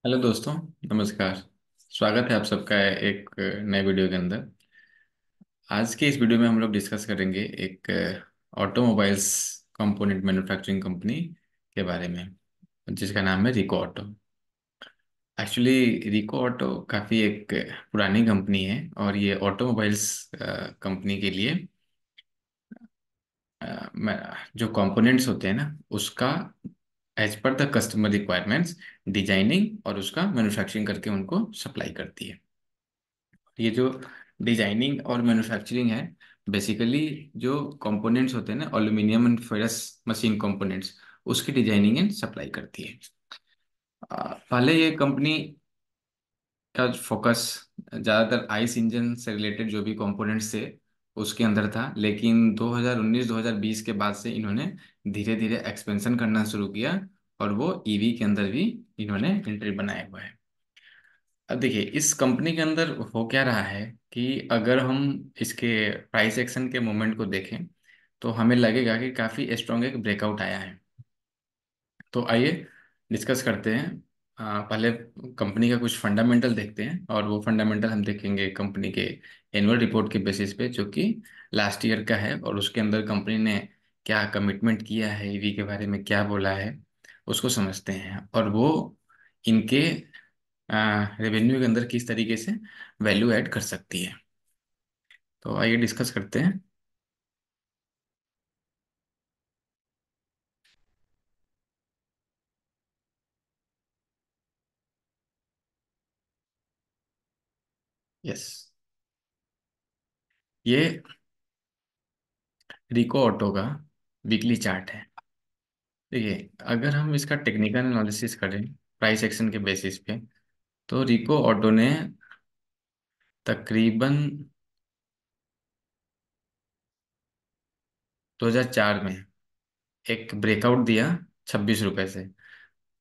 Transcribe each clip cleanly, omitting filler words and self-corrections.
Hello दोस्तों। नमस्कार। स्वागत है आप सबका एक नए वीडियो के अंदर। आज के इस वीडियो में हम लोग डिस्कस करेंगे एक ऑटोमोबाइल्स कंपोनेंट मैन्युफैक्चरिंग कंपनी के बारे में, जिसका नाम है रिको ऑटो। एक्चुअली रिको ऑटो काफ़ी एक पुरानी कंपनी है और ये ऑटोमोबाइल्स कंपनी के लिए जो कंपोनेंट्स होते हैं ना, उसका as per the customer requirements designing और उसका मैन्युफैक्चरिंग करके उनको सप्लाई करती है। ये जो डिजाइनिंग और मैन्युफैक्चरिंग है, बेसिकली जो कंपोनेंट्स होते हैं ना, aluminium and ferrous machine components, उसकी डिजाइनिंग एंड सप्लाई करती है। पहले ये कंपनी का फोकस ज़्यादातर आइस इंजन से रिलेटेड जो भी कंपोनेंट्स थे उसके अंदर था, लेकिन 2019-2020 के बाद से इन्होंने धीरे धीरे एक्सपेंशन करना शुरू किया और वो ईवी के अंदर भी इन्होंने एंट्री बनाया हुआ है। अब देखिए इस कंपनी के अंदर हो क्या रहा है कि अगर हम इसके प्राइस एक्शन के मोमेंट को देखें तो हमें लगेगा कि काफ़ी स्ट्रॉन्ग एक ब्रेकआउट आया है। तो आइए डिस्कस करते हैं। पहले कंपनी का कुछ फंडामेंटल देखते हैं और वो फंडामेंटल हम देखेंगे कंपनी के एनुअल रिपोर्ट के बेसिस पे, जो कि लास्ट ईयर का है, और उसके अंदर कंपनी ने क्या कमिटमेंट किया है, ईवी के बारे में क्या बोला है, उसको समझते हैं और वो इनके रेवेन्यू के अंदर किस तरीके से वैल्यू ऐड कर सकती है। तो आइए डिस्कस करते हैं। यस, ये रिको ऑटो का वीकली चार्ट है। देखिए अगर हम इसका टेक्निकल एनालिसिस करें प्राइस एक्शन के बेसिस पे, तो रिको ऑटो ने तकरीबन 2004 में एक ब्रेकआउट दिया 26 रुपए से।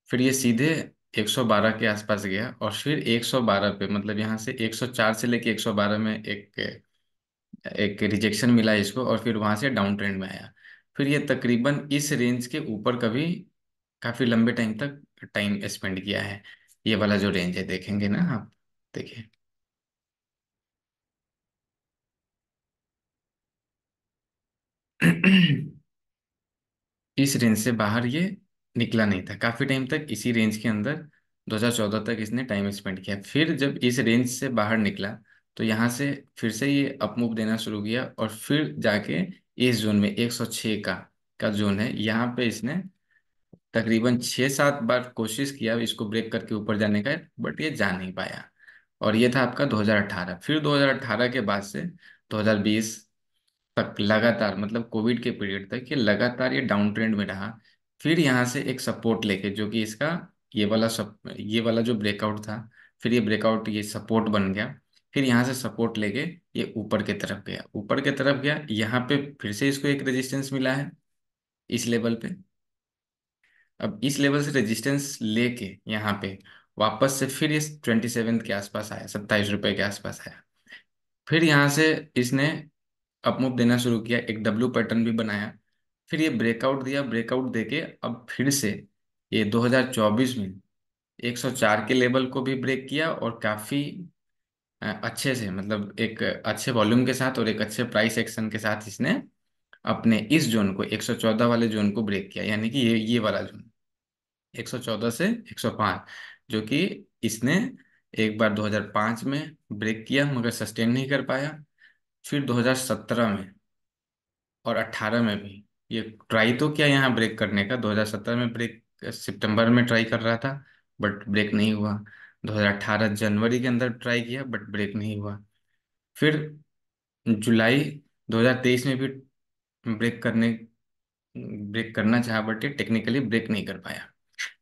फिर ये सीधे 112 के आसपास गया और फिर 112 पे, मतलब यहाँ से 104 से लेके 112 में एक एक रिजेक्शन मिला इसको, और फिर वहां से डाउन ट्रेंड में आया। फिर ये तकरीबन इस रेंज के ऊपर कभी काफी लंबे टाइम तक टाइम स्पेंड किया है। ये वाला जो रेंज है देखेंगे ना आप, देखिए। इस रेंज से बाहर ये निकला नहीं था काफी टाइम तक, इसी रेंज के अंदर 2014 तक इसने टाइम स्पेंड किया। फिर जब इस रेंज से बाहर निकला तो यहाँ से फिर से ये अपमूव देना शुरू किया और फिर जाके इस जोन में 106 का जोन है, यहाँ पे इसने तकरीबन 6-7 बार कोशिश किया इसको ब्रेक करके ऊपर जाने का, बट ये जा नहीं पाया। और ये था आपका 2018। फिर 2018 के बाद से 2020 तक लगातार, मतलब कोविड के पीरियड तक ये लगातार ये डाउन ट्रेंड में रहा। फिर यहाँ से एक सपोर्ट लेके, जो कि इसका ये वाला जो ब्रेकआउट था, फिर ये ब्रेकआउट ये सपोर्ट बन गया। फिर यहाँ से सपोर्ट लेके ये ऊपर की तरफ गया, ऊपर की तरफ गया, यहाँ पे फिर से इसको एक रेजिस्टेंस मिला है इस लेवल पे। अब इस लेवल से रेजिस्टेंस लेके यहाँ पे वापस से फिर इस 27 के आसपास आया, 27 रुपए के आसपास आया। फिर यहाँ से इसने अपमूव देना शुरू किया, एक डब्ल्यू पैटर्न भी बनाया। फिर ये ब्रेकआउट दिया, ब्रेकआउट देके अब फिर से ये 2024 में 104 के लेवल को भी ब्रेक किया और काफी अच्छे से, मतलब एक अच्छे वॉल्यूम के साथ और एक अच्छे प्राइस एक्शन के साथ इसने अपने इस जोन को 114 वाले जोन को ब्रेक किया, यानी कि ये वाला जोन 114 से 105, जो कि इसने एक बार 2005 में ब्रेक किया मगर सस्टेन नहीं कर पाया। फिर 2017 में और 18 में भी ये ट्राई तो किया यहाँ ब्रेक करने का। 2017 में ब्रेक सितंबर में ट्राई कर रहा था, बट ब्रेक नहीं हुआ। 2018 जनवरी के अंदर ट्राई किया बट ब्रेक नहीं हुआ। फिर जुलाई 2023 में भी ब्रेक करने ब्रेक करना चाहा बट ये टेक्निकली ब्रेक नहीं कर पाया,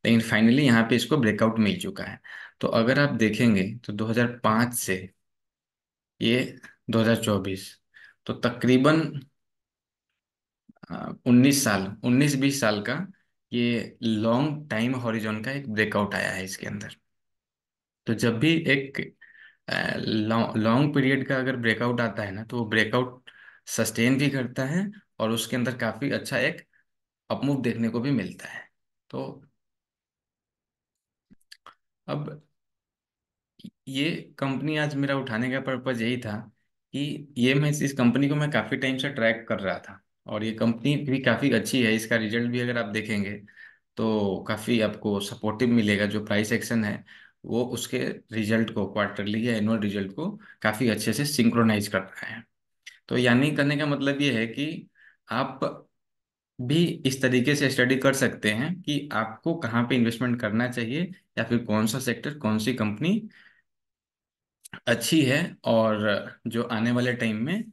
लेकिन फाइनली यहाँ पे इसको ब्रेकआउट मिल चुका है। तो अगर आप देखेंगे तो 2005 से ये 2024, तो तकरीबन 19 साल, 19-20 साल का ये लॉन्ग टाइम हॉरिजॉन का एक ब्रेकआउट आया है इसके अंदर। तो जब भी एक लॉन्ग पीरियड का अगर ब्रेकआउट आता है ना, तो वो ब्रेकआउट सस्टेन भी करता है और उसके अंदर काफी अच्छा एक अपमूव देखने को भी मिलता है। तो अब ये कंपनी आज मेरा उठाने का पर्पज यही था कि ये मैं इस कंपनी को मैं काफ़ी टाइम से ट्रैक कर रहा था, और ये कंपनी भी काफ़ी अच्छी है। इसका रिजल्ट भी अगर आप देखेंगे तो काफ़ी आपको सपोर्टिव मिलेगा। जो प्राइस एक्शन है वो उसके रिजल्ट को, क्वार्टरली या एनुअल रिजल्ट को काफ़ी अच्छे से सिंक्रोनाइज कर रहा है। तो यानी करने का मतलब ये है कि आप भी इस तरीके से स्टडी कर सकते हैं कि आपको कहाँ पे इन्वेस्टमेंट करना चाहिए, या फिर कौन सा सेक्टर, कौन सी कंपनी अच्छी है, और जो आने वाले टाइम में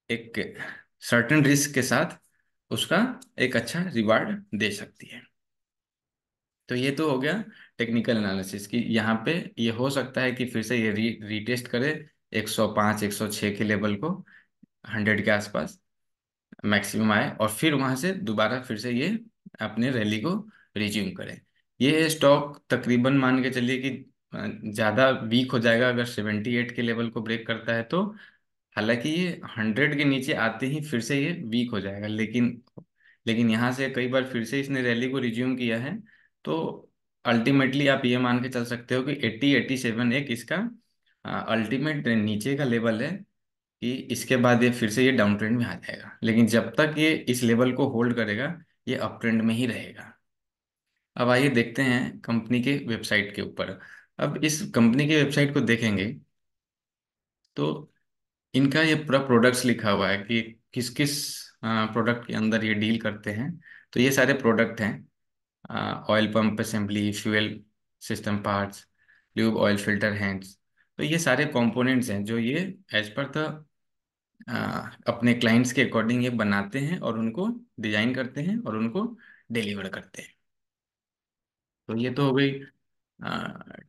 एक सर्टेन रिस्क के साथ उसका एक अच्छा रिवार्ड दे सकती है। तो ये तो हो गया टेक्निकल एनालिसिस की। यहाँ पे ये हो सकता है कि फिर से ये रीटेस्ट करे 105 106 के लेवल को, 100 के आसपास मैक्सिमम आए, और फिर वहां से दोबारा फिर से ये अपने रैली को रिज्यूम करे। ये स्टॉक तकरीबन मान के चलिए कि ज़्यादा वीक हो जाएगा अगर 78 के लेवल को ब्रेक करता है तो। हालांकि ये 100 के नीचे आते ही फिर से ये वीक हो जाएगा, लेकिन यहाँ से कई बार फिर से इसने रैली को रिज्यूम किया है। तो अल्टीमेटली आप ये मान के चल सकते हो कि 87 एक इसका अल्टीमेट नीचे का लेवल है, कि इसके बाद ये फिर से ये डाउन ट्रेंड में आ जाएगा। लेकिन जब तक ये इस लेवल को होल्ड करेगा ये अप ट्रेंड में ही रहेगा। अब आइए देखते हैं कंपनी के वेबसाइट के ऊपर। अब इस कंपनी के वेबसाइट को देखेंगे तो इनका ये पूरा प्रोडक्ट्स लिखा हुआ है कि किस किस प्रोडक्ट के अंदर ये डील करते हैं। तो ये सारे प्रोडक्ट हैं: oil pump assembly, fuel system parts, tube oil filter hands. तो ये सारे कंपोनेंट्स हैं जो ये एज पर द अपने क्लाइंट्स के अकॉर्डिंग ये बनाते हैं, और उनको डिजाइन करते हैं, और उनको डिलीवर करते हैं। तो ये तो हो गई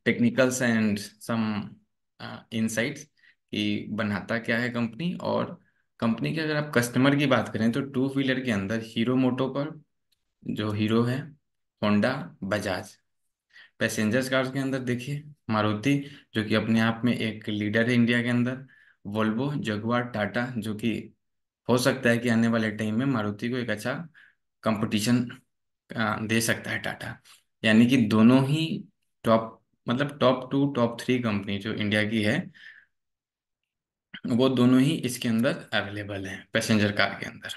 टेक्निकल्स एंड सम इंसाइट्स कि बनाता क्या है कंपनी। और कंपनी के अगर आप कस्टमर की बात करें तो टू व्हीलर के अंदर हीरो मोटोकॉर्प, जो हीरो है, होंडा, बजाज। पैसेंजर्स कार्स के अंदर देखिए मारुति, जो कि अपने आप में एक लीडर है इंडिया के अंदर, वोल्वो, जगुआर, टाटा, जो कि हो सकता है कि आने वाले टाइम में मारुति को एक अच्छा कंपटीशन दे सकता है टाटा। यानी कि दोनों ही टॉप, मतलब top two top three company जो इंडिया की है, वो दोनों ही इसके अंदर अवेलेबल हैं पैसेंजर कार के अंदर।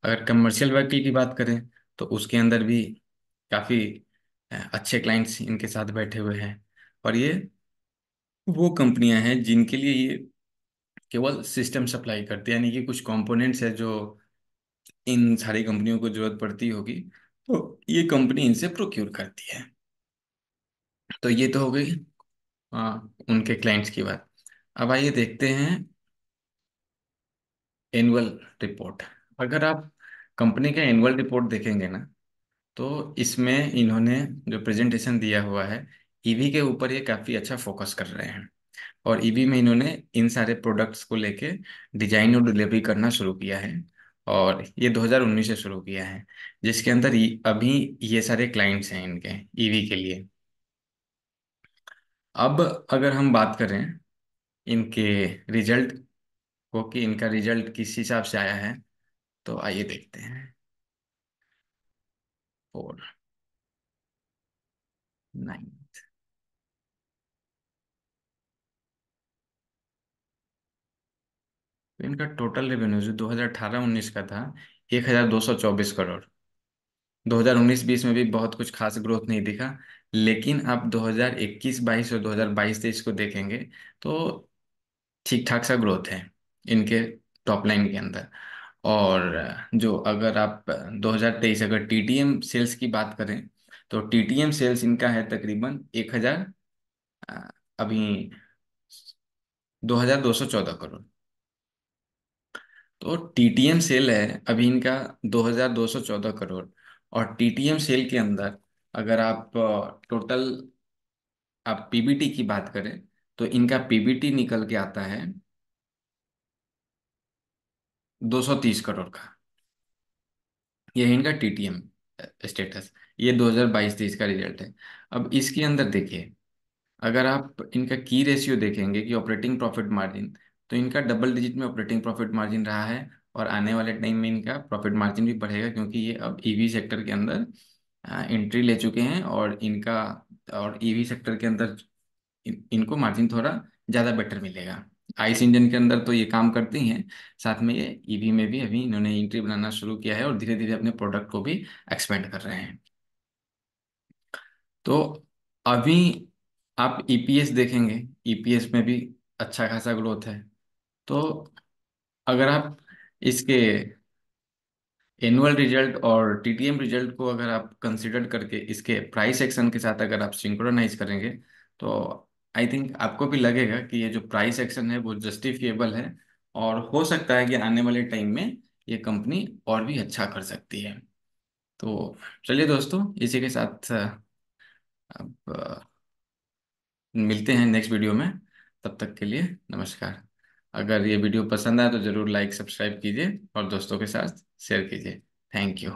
अगर कमर्शियल व्हीकल की बात करें तो उसके अंदर भी काफ़ी अच्छे क्लाइंट्स इनके साथ बैठे हुए हैं। और ये वो कंपनियां हैं जिनके लिए ये केवल सिस्टम सप्लाई करती है, यानी कि कुछ कंपोनेंट्स है जो इन सारी कंपनियों को जरूरत पड़ती होगी, तो ये कंपनी इनसे प्रोक्योर करती है। तो ये तो हो गई उनके क्लाइंट्स की बात। अब आइए देखते हैं एनुअल रिपोर्ट। अगर आप कंपनी का एनुअल रिपोर्ट देखेंगे ना, तो इसमें इन्होंने जो प्रेजेंटेशन दिया हुआ है, ईवी के ऊपर ये काफ़ी अच्छा फोकस कर रहे हैं। और ईवी में इन्होंने इन सारे प्रोडक्ट्स को लेके डिजाइन और डिलीवरी करना शुरू किया है, और ये 2019 से शुरू किया है, जिसके अंदर अभी ये सारे क्लाइंट्स हैं इनके ईवी के लिए। अब अगर हम बात करें इनके रिजल्ट को, कि इनका रिजल्ट किस हिसाब से आया है, तो आइए देखते हैं। 4, 9। तो इनका टोटल रेवेन्यू जो 2018-19 का था, 1224 करोड़। 2019-20 में भी बहुत कुछ खास ग्रोथ नहीं दिखा, लेकिन आप 2021-22 और 2022-23 को देखेंगे तो ठीक ठाक सा ग्रोथ है इनके टॉप लाइन के अंदर। और जो अगर आप 2023 अगर टीटीएम सेल्स की बात करें, तो टीटीएम सेल्स इनका है तकरीबन 1000, अभी 2214 करोड़। तो टीटीएम सेल है अभी इनका 2214 करोड़। और टीटीएम सेल के अंदर अगर आप टोटल आप पीबीटी की बात करें, तो इनका पीबीटी निकल के आता है 230 करोड़ का। ये है इनका टीटीएम स्टेटस। ये 2022-23 का रिजल्ट है। अब इसके अंदर देखिए, अगर आप इनका की रेशियो देखेंगे कि ऑपरेटिंग प्रॉफिट मार्जिन, तो इनका डबल डिजिट में ऑपरेटिंग प्रॉफिट मार्जिन रहा है। और आने वाले टाइम में इनका प्रॉफिट मार्जिन भी बढ़ेगा, क्योंकि ये अब ईवी सेक्टर के अंदर एंट्री ले चुके हैं, और इनका और ईवी सेक्टर के अंदर इनको मार्जिन थोड़ा ज़्यादा बेटर मिलेगा। आइस इंजन के अंदर तो ये काम करती हैं, साथ में ये ईवी में भी अभी इन्होंने एंट्री बनाना शुरू किया है और धीरे धीरे अपने प्रोडक्ट को भी एक्सपेंड कर रहे हैं। तो अभी आप ईपीएस देखेंगे, ईपीएस में भी अच्छा खासा ग्रोथ है। तो अगर आप इसके एनुअल रिजल्ट और टीटीएम रिजल्ट को अगर आप कंसिडर करके इसके प्राइस एक्शन के साथ अगर आप सिंक्रोनाइज करेंगे, तो आई थिंक आपको भी लगेगा कि ये जो प्राइस एक्शन है वो जस्टिफिएबल है, और हो सकता है कि आने वाले टाइम में ये कंपनी और भी अच्छा कर सकती है। तो चलिए दोस्तों, इसी के साथ अब मिलते हैं नेक्स्ट वीडियो में। तब तक के लिए नमस्कार। अगर ये वीडियो पसंद आए तो ज़रूर लाइक सब्सक्राइब कीजिए और दोस्तों के साथ शेयर कीजिए। Thank you.